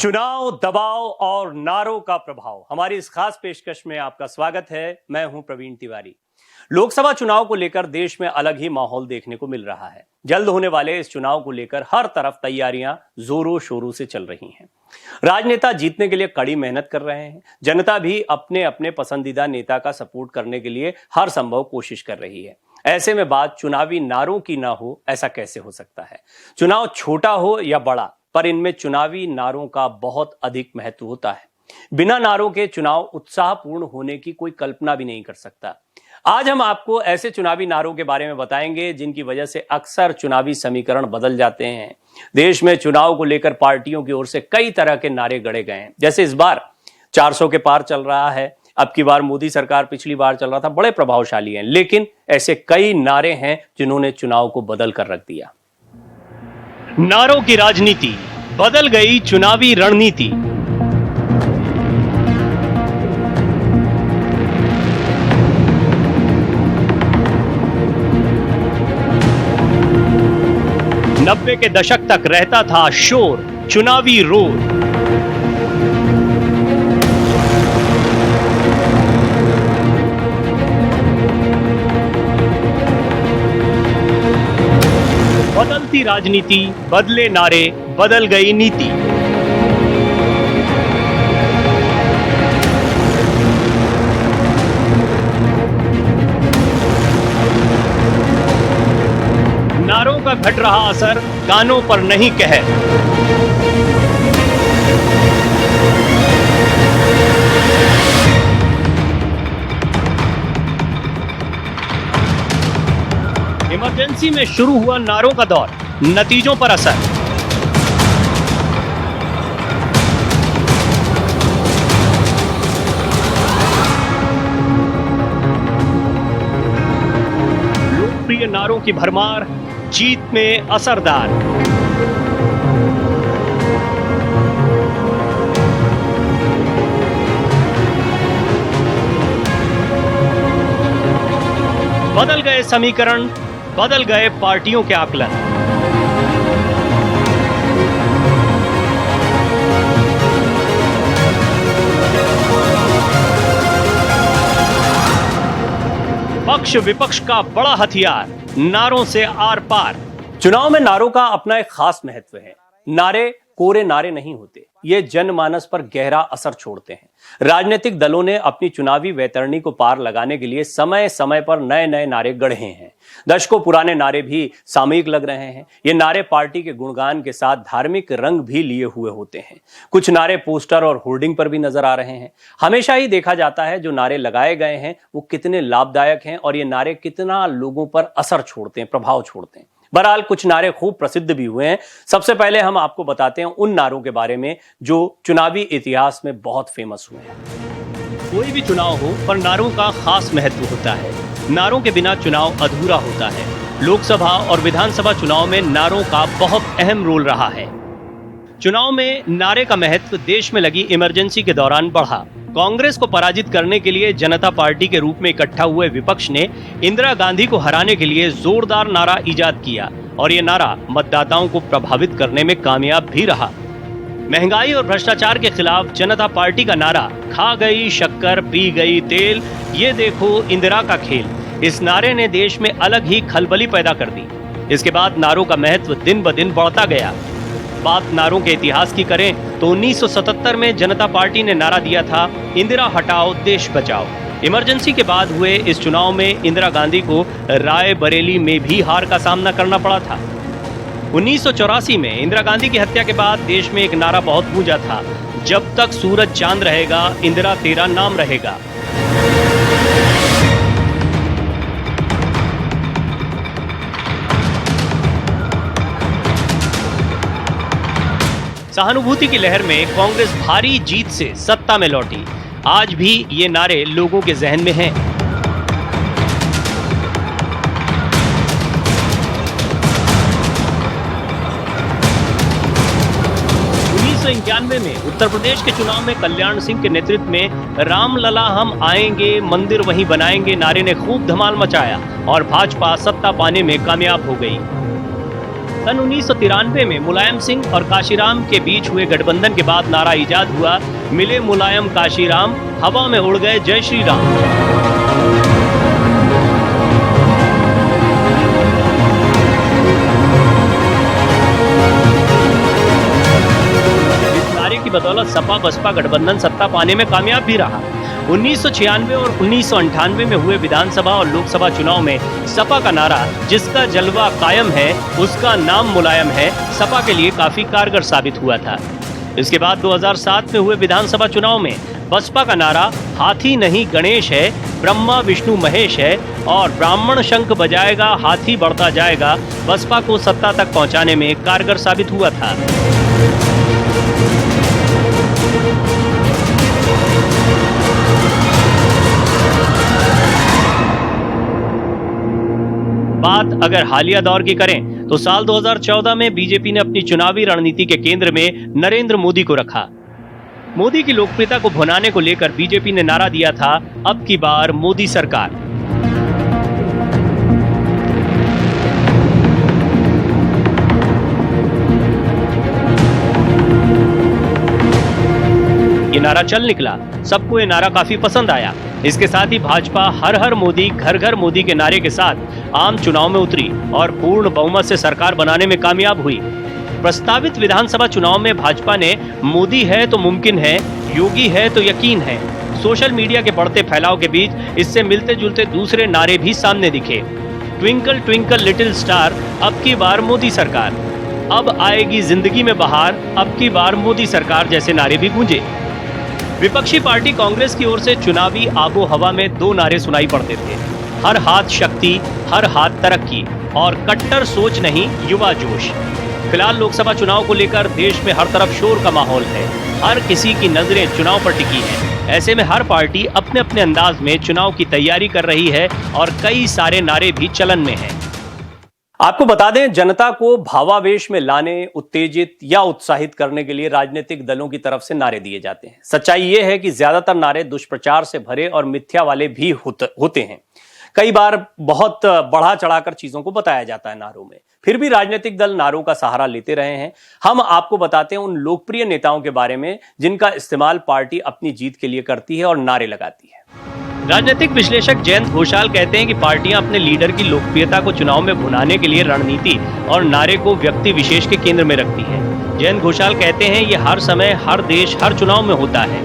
चुनाव, दबाव और नारों का प्रभाव, हमारी इस खास पेशकश में आपका स्वागत है। मैं हूं प्रवीण तिवारी। लोकसभा चुनाव को लेकर देश में अलग ही माहौल देखने को मिल रहा है। जल्द होने वाले इस चुनाव को लेकर हर तरफ तैयारियां जोरों शोरों से चल रही हैं। राजनेता जीतने के लिए कड़ी मेहनत कर रहे हैं। जनता भी अपने अपने पसंदीदा नेता का सपोर्ट करने के लिए हर संभव कोशिश कर रही है। ऐसे में बात चुनावी नारों की ना हो, ऐसा कैसे हो सकता है? चुनाव छोटा हो या बड़ा, पर इनमें चुनावी नारों का बहुत अधिक महत्व होता है। बिना नारों के चुनाव उत्साहपूर्ण होने की कोई कल्पना भी नहीं कर सकता। आज हम आपको ऐसे चुनावी नारों के बारे में बताएंगे जिनकी वजह से अक्सर चुनावी समीकरण बदल जाते हैं। देश में चुनाव को लेकर पार्टियों की ओर से कई तरह के नारे गढ़े गए हैं। जैसे इस बार 400 के पार चल रहा है, अब की बार मोदी सरकार पिछली बार चल रहा था, बड़े प्रभावशाली हैं। लेकिन ऐसे कई नारे हैं जिन्होंने चुनाव को बदल कर रख दिया। नारों की राजनीति, बदल गई चुनावी रणनीति। नब्बे के दशक तक रहता था शोर, चुनावी रोर। बदलती राजनीति, बदले नारे, बदल गई नीति। नारों का घट रहा असर, कानों पर नहीं कहर। इमरजेंसी में शुरू हुआ नारों का दौर, नतीजों पर असर। लोकप्रिय नारों की भरमार, जीत में असरदार। बदल गए समीकरण, बदल गए पार्टियों के आकलन। पक्ष विपक्ष का बड़ा हथियार, नारों से आर पार। चुनाव में नारों का अपना एक खास महत्व है। नारे कोरे नारे नहीं होते, ये जनमानस पर गहरा असर छोड़ते हैं। राजनीतिक दलों ने अपनी चुनावी वैतरणी को पार लगाने के लिए समय समय पर नए नए नारे गढ़े हैं। दशकों पुराने नारे भी सामयिक लग रहे हैं। ये नारे पार्टी के गुणगान के साथ धार्मिक रंग भी लिए हुए होते हैं। कुछ नारे पोस्टर और होर्डिंग पर भी नजर आ रहे हैं। हमेशा ही देखा जाता है जो नारे लगाए गए हैं वो कितने लाभदायक हैं और ये नारे कितना लोगों पर असर छोड़ते हैं, प्रभाव छोड़ते हैं। बहरहाल कुछ नारे खूब प्रसिद्ध भी हुए हैं। सबसे पहले हम आपको बताते हैं उन नारों के बारे में जो चुनावी इतिहास में बहुत फेमस हुए हैं। कोई भी चुनाव हो, पर नारों का खास महत्व होता है। नारों के बिना चुनाव अधूरा होता है। लोकसभा और विधानसभा चुनाव में नारों का बहुत अहम रोल रहा है। चुनाव में नारे का महत्व देश में लगी इमरजेंसी के दौरान बढ़ा। कांग्रेस को पराजित करने के लिए जनता पार्टी के रूप में इकट्ठा हुए विपक्ष ने इंदिरा गांधी को हराने के लिए जोरदार नारा इजाद किया और ये नारा मतदाताओं को प्रभावित करने में कामयाब भी रहा। महंगाई और भ्रष्टाचार के खिलाफ जनता पार्टी का नारा, खा गई शक्कर पी गई तेल, ये देखो इंदिरा का खेल। इस नारे ने देश में अलग ही खलबली पैदा कर दी। इसके बाद नारों का महत्व दिन ब दिन बढ़ता गया। बात नारों के इतिहास की करें तो 1977 में जनता पार्टी ने नारा दिया था, इंदिरा हटाओ देश बचाओ। इमरजेंसी के बाद हुए इस चुनाव में इंदिरा गांधी को रायबरेली में भी हार का सामना करना पड़ा था। 1984 में इंदिरा गांधी की हत्या के बाद देश में एक नारा बहुत गूंजा था, जब तक सूरज चांद रहेगा इंदिरा तेरा नाम रहेगा। सहानुभूति की लहर में कांग्रेस भारी जीत से सत्ता में लौटी। आज भी ये नारे लोगों के जहन में हैं। 1991 में उत्तर प्रदेश के चुनाव में कल्याण सिंह के नेतृत्व में रामलला हम आएंगे मंदिर वहीं बनाएंगे नारे ने खूब धमाल मचाया और भाजपा सत्ता पाने में कामयाब हो गई। सन 1993 में मुलायम सिंह और काशीराम के बीच हुए गठबंधन के बाद नारा इजाद हुआ, मिले मुलायम काशीराम, हवा में उड़ गए जय श्री राम। इस नारे की बदौलत सपा बसपा गठबंधन सत्ता पाने में कामयाब भी रहा। 1996 और 1998 में हुए विधानसभा और लोकसभा चुनाव में सपा का नारा, जिसका जलवा कायम है उसका नाम मुलायम है, सपा के लिए काफी कारगर साबित हुआ था। इसके बाद 2007 में हुए विधानसभा चुनाव में बसपा का नारा, हाथी नहीं गणेश है, ब्रह्मा विष्णु महेश है और ब्राह्मण शंख बजाएगा हाथी बढ़ता जाएगा, बसपा को सत्ता तक पहुंचाने में कारगर साबित हुआ था। बात अगर हालिया दौर की करें तो साल 2014 में बीजेपी ने अपनी चुनावी रणनीति के केंद्र में नरेंद्र मोदी को रखा। मोदी की लोकप्रियता को भुनाने को लेकर बीजेपी ने नारा दिया था, अब की बार मोदी सरकार। ये नारा चल निकला, सबको ये नारा काफी पसंद आया। इसके साथ ही भाजपा हर हर मोदी घर घर मोदी के नारे के साथ आम चुनाव में उतरी और पूर्ण बहुमत से सरकार बनाने में कामयाब हुई। प्रस्तावित विधानसभा चुनाव में भाजपा ने मोदी है तो मुमकिन है, योगी है तो यकीन है। सोशल मीडिया के बढ़ते फैलाव के बीच इससे मिलते जुलते दूसरे नारे भी सामने दिखे। ट्विंकल ट्विंकल लिटिल स्टार, अब की बार मोदी सरकार, अब आएगी जिंदगी में बहार, अब की बार मोदी सरकार जैसे नारे भी गूंजे। विपक्षी पार्टी कांग्रेस की ओर से चुनावी आबो हवा में दो नारे सुनाई पड़ते थे, हर हाथ शक्ति, हर हाथ तरक्की और कट्टर सोच नहीं युवा जोश। फिलहाल लोकसभा चुनाव को लेकर देश में हर तरफ शोर का माहौल है, हर किसी की नजरें चुनाव पर टिकी हैं। ऐसे में हर पार्टी अपने अपने अंदाज में चुनाव की तैयारी कर रही है और कई सारे नारे भी चलन में हैं। आपको बता दें, जनता को भावावेश में लाने, उत्तेजित या उत्साहित करने के लिए राजनीतिक दलों की तरफ से नारे दिए जाते हैं। सच्चाई यह है कि ज्यादातर नारे दुष्प्रचार से भरे और मिथ्या वाले भी होते हैं। कई बार बहुत बढ़ा चढ़ाकर चीजों को बताया जाता है नारों में, फिर भी राजनीतिक दल नारों का सहारा लेते रहे हैं। हम आपको बताते हैं उन लोकप्रिय नेताओं के बारे में जिनका इस्तेमाल पार्टी अपनी जीत के लिए करती है और नारे लगाती है। राजनीतिक विश्लेषक जयंत घोषाल कहते हैं कि पार्टियां अपने लीडर की लोकप्रियता को चुनाव में भुनाने के लिए रणनीति और नारे को व्यक्ति विशेष के केंद्र में रखती है। जयंत घोषाल कहते हैं ये हर समय, हर देश, हर चुनाव में होता है।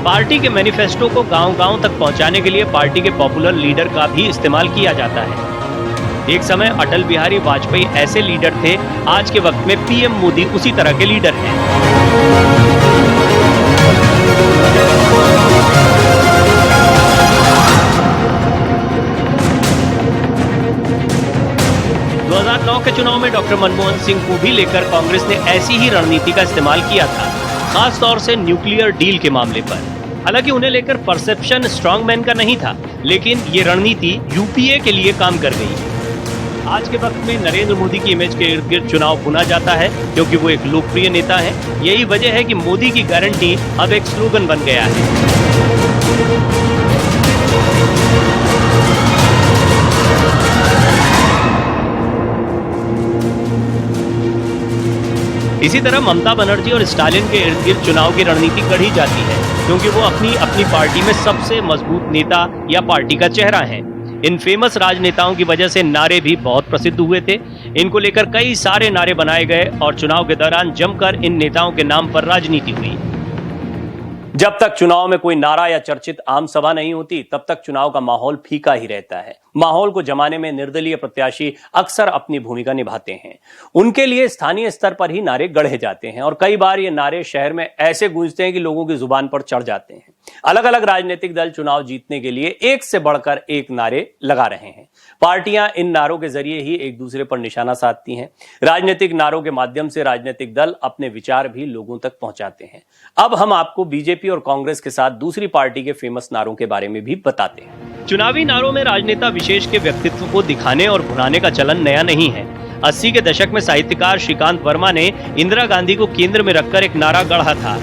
पार्टी के मैनिफेस्टो को गांव-गांव तक पहुंचाने के लिए पार्टी के पॉपुलर लीडर का भी इस्तेमाल किया जाता है। एक समय अटल बिहारी वाजपेयी ऐसे लीडर थे, आज के वक्त में पीएम मोदी उसी तरह के लीडर हैं। 2009 के चुनाव में डॉक्टर मनमोहन सिंह को भी लेकर कांग्रेस ने ऐसी ही रणनीति का इस्तेमाल किया था, खास तौर से न्यूक्लियर डील के मामले पर। हालांकि उन्हें लेकर परसेप्शन स्ट्रॉन्गमैन का नहीं था, लेकिन ये रणनीति यूपीए के लिए काम कर गई। आज के वक्त में नरेंद्र मोदी की इमेज के इर्द गिर्द चुनाव भुना जाता है, क्योंकि वो एक लोकप्रिय नेता है। यही वजह है कि मोदी की गारंटी अब एक स्लोगन बन गया है। इसी तरह ममता बनर्जी और स्टालिन के इर्द गिर्द चुनाव की रणनीति गढ़ी जाती है, क्योंकि वो अपनी पार्टी में सबसे मजबूत नेता या पार्टी का चेहरा है। इन फेमस राजनेताओं की वजह से नारे भी बहुत प्रसिद्ध हुए थे। इनको लेकर कई सारे नारे बनाए गए और चुनाव के दौरान जमकर इन नेताओं के नाम पर राजनीति हुई। जब तक चुनाव में कोई नारा या चर्चित आम सभा नहीं होती, तब तक चुनाव का माहौल फीका ही रहता है। माहौल को जमाने में निर्दलीय प्रत्याशी अक्सर अपनी भूमिका निभाते हैं। उनके लिए स्थानीय स्तर पर ही नारे गढ़े जाते हैं और कई बार ये नारे शहर में ऐसे गूंजते हैं कि लोगों की जुबान पर चढ़ जाते हैं। अलग अलग राजनीतिक दल चुनाव जीतने के लिए एक से बढ़कर एक नारे लगा रहे हैं। पार्टियां इन नारों के जरिए ही एक दूसरे पर निशाना साधती हैं। राजनीतिक नारों के माध्यम से राजनीतिक दल अपने विचार भी लोगों तक पहुंचाते हैं। अब हम आपको बीजेपी और कांग्रेस के साथ दूसरी पार्टी के फेमस नारों के बारे में भी बताते हैं। चुनावी नारों में राजनेता विशेष के व्यक्तित्व को दिखाने और भुनाने का चलन नया नहीं है। 80 के दशक में साहित्यकार श्रीकांत वर्मा ने इंदिरा गांधी को केंद्र में रखकर एक नारा गढ़ा था,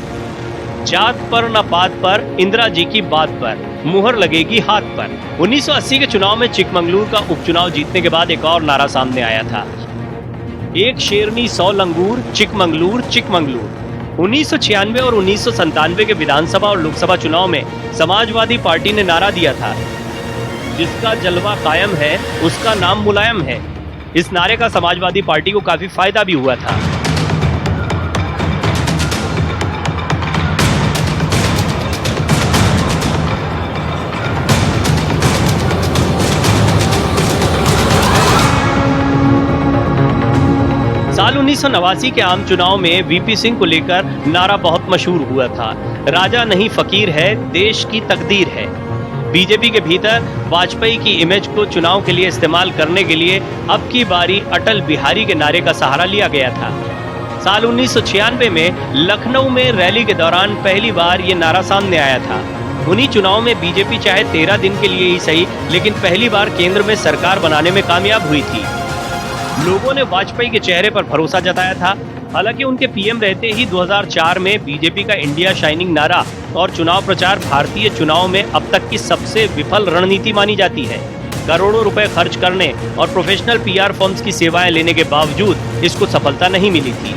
जात पर न पात पर, इंदिरा जी की बात पर, मुहर लगेगी हाथ पर। 1980 के चुनाव में चिकमंगलुरु का उपचुनाव जीतने के बाद एक और नारा सामने आया था, एक शेरनी 100 लंगूर, चिकमंगलूर चिकमंगलूर। 1996 और 1997 के विधानसभा और लोकसभा चुनाव में समाजवादी पार्टी ने नारा दिया था, जिसका जलवा कायम है उसका नाम मुलायम है। इस नारे का समाजवादी पार्टी को काफी फायदा भी हुआ था। साल 1989 के आम चुनाव में वीपी सिंह को लेकर नारा बहुत मशहूर हुआ था, राजा नहीं फकीर है, देश की तकदीर है। बीजेपी के भीतर वाजपेयी की इमेज को चुनाव के लिए इस्तेमाल करने के लिए अब की बारी अटल बिहारी के नारे का सहारा लिया गया था। साल 1996 में लखनऊ में रैली के दौरान पहली बार ये नारा सामने आया था। उन्हीं चुनाव में बीजेपी चाहे 13 दिन के लिए ही सही, लेकिन पहली बार केंद्र में सरकार बनाने में कामयाब हुई थी। लोगों ने वाजपेयी के चेहरे पर भरोसा जताया था। हालांकि उनके पीएम रहते ही 2004 में बीजेपी का इंडिया शाइनिंग नारा और चुनाव प्रचार भारतीय चुनाव में अब तक की सबसे विफल रणनीति मानी जाती है। करोड़ों रुपए खर्च करने और प्रोफेशनल पीआर फर्म्स की सेवाएं लेने के बावजूद इसको सफलता नहीं मिली थी।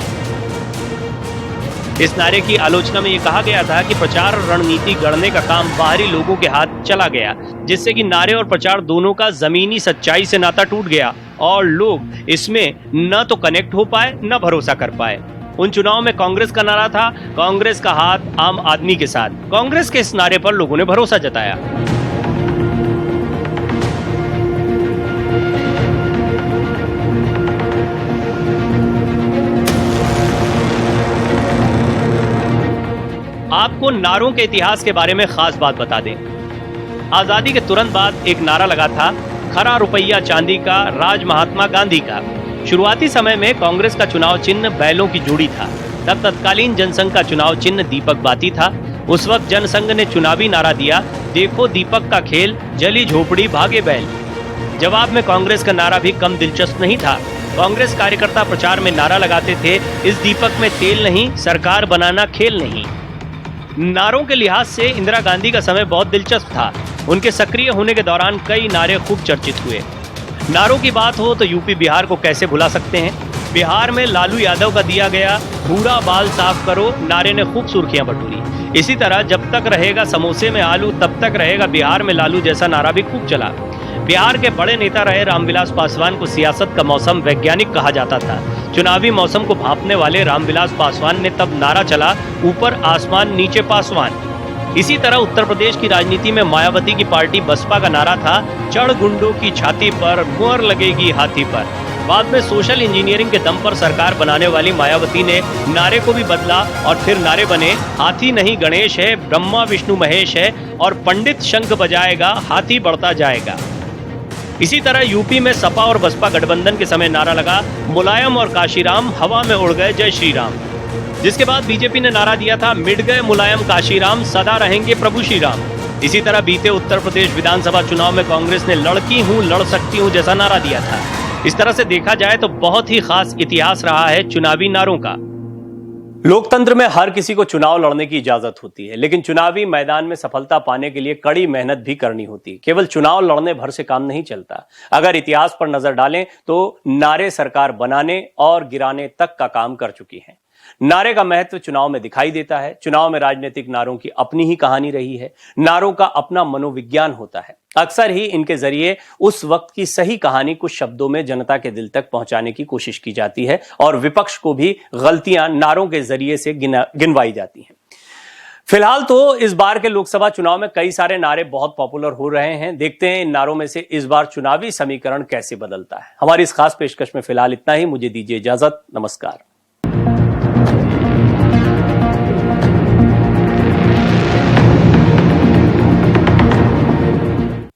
इस नारे की आलोचना में ये कहा गया था कि प्रचार रणनीति गढ़ने का काम बाहरी लोगों के हाथ चला गया, जिससे कि नारे और प्रचार दोनों का जमीनी सच्चाई से नाता टूट गया और लोग इसमें न तो कनेक्ट हो पाए न भरोसा कर पाए। उन चुनाव में कांग्रेस का नारा था, कांग्रेस का हाथ आम आदमी के साथ। कांग्रेस के इस नारे पर लोगों ने भरोसा जताया। आपको नारों के इतिहास के बारे में खास बात बता दें। आजादी के तुरंत बाद एक नारा लगा था, खरा रुपया चांदी का, राज महात्मा गांधी का। शुरुआती समय में कांग्रेस का चुनाव चिन्ह बैलों की जोड़ी था। तब तत्कालीन जनसंघ का चुनाव चिन्ह दीपक बाती था। उस वक्त जनसंघ ने चुनावी नारा दिया, देखो दीपक का खेल, जली झोपड़ी भागे बैल। जवाब में कांग्रेस का नारा भी कम दिलचस्प नहीं था। कांग्रेस कार्यकर्ता प्रचार में नारा लगाते थे, इस दीपक में तेल नहीं, सरकार बनाना खेल नहीं। नारों के लिहाज से इंदिरा गांधी का समय बहुत दिलचस्प था। उनके सक्रिय होने के दौरान कई नारे खूब चर्चित हुए। नारों की बात हो तो यूपी बिहार को कैसे भुला सकते हैं। बिहार में लालू यादव का दिया गया भूरा बाल साफ करो नारे ने खूब सुर्खियां बटोरी। इसी तरह जब तक रहेगा समोसे में आलू तब तक रहेगा बिहार में लालू जैसा नारा भी खूब चला। बिहार के बड़े नेता रहे रामविलास पासवान को सियासत का मौसम वैज्ञानिक कहा जाता था। चुनावी मौसम को भांपने वाले रामविलास पासवान ने तब नारा चला, ऊपर आसमान नीचे पासवान। इसी तरह उत्तर प्रदेश की राजनीति में मायावती की पार्टी बसपा का नारा था, चढ़ गुंडों की छाती पर, मुहर लगेगी हाथी पर। बाद में सोशल इंजीनियरिंग के दम पर सरकार बनाने वाली मायावती ने नारे को भी बदला और फिर नारे बने, हाथी नहीं गणेश है, ब्रह्मा विष्णु महेश है और पंडित शंख बजाएगा, हाथी बढ़ता जाएगा। इसी तरह यूपी में सपा और बसपा गठबंधन के समय नारा लगा, मुलायम और काशीराम हवा में उड़ गए जय श्री राम। जिसके बाद बीजेपी ने नारा दिया था, मिट गए मुलायम काशीराम, सदा रहेंगे प्रभु श्री राम। इसी तरह बीते उत्तर प्रदेश विधानसभा चुनाव में कांग्रेस ने लड़की हूं लड़ सकती हूं जैसा नारा दिया था। इस तरह से देखा जाए तो बहुत ही खास इतिहास रहा है चुनावी नारों का। लोकतंत्र में हर किसी को चुनाव लड़ने की इजाजत होती है, लेकिन चुनावी मैदान में सफलता पाने के लिए कड़ी मेहनत भी करनी होती है। केवल चुनाव लड़ने भर से काम नहीं चलता। अगर इतिहास पर नजर डालें तो नारे सरकार बनाने और गिराने तक का काम कर चुकी हैं। नारे का महत्व चुनाव में दिखाई देता है। चुनाव में राजनीतिक नारों की अपनी ही कहानी रही है। नारों का अपना मनोविज्ञान होता है। अक्सर ही इनके जरिए उस वक्त की सही कहानी कुछ शब्दों में जनता के दिल तक पहुंचाने की कोशिश की जाती है और विपक्ष को भी गलतियां नारों के जरिए से गिनवाई जाती हैं। फिलहाल तो इस बार के लोकसभा चुनाव में कई सारे नारे बहुत पॉपुलर हो रहे हैं। देखते हैं इन नारों में से इस बार चुनावी समीकरण कैसे बदलता है। हमारी इस खास पेशकश में फिलहाल इतना ही। मुझे दीजिए इजाजत। नमस्कार।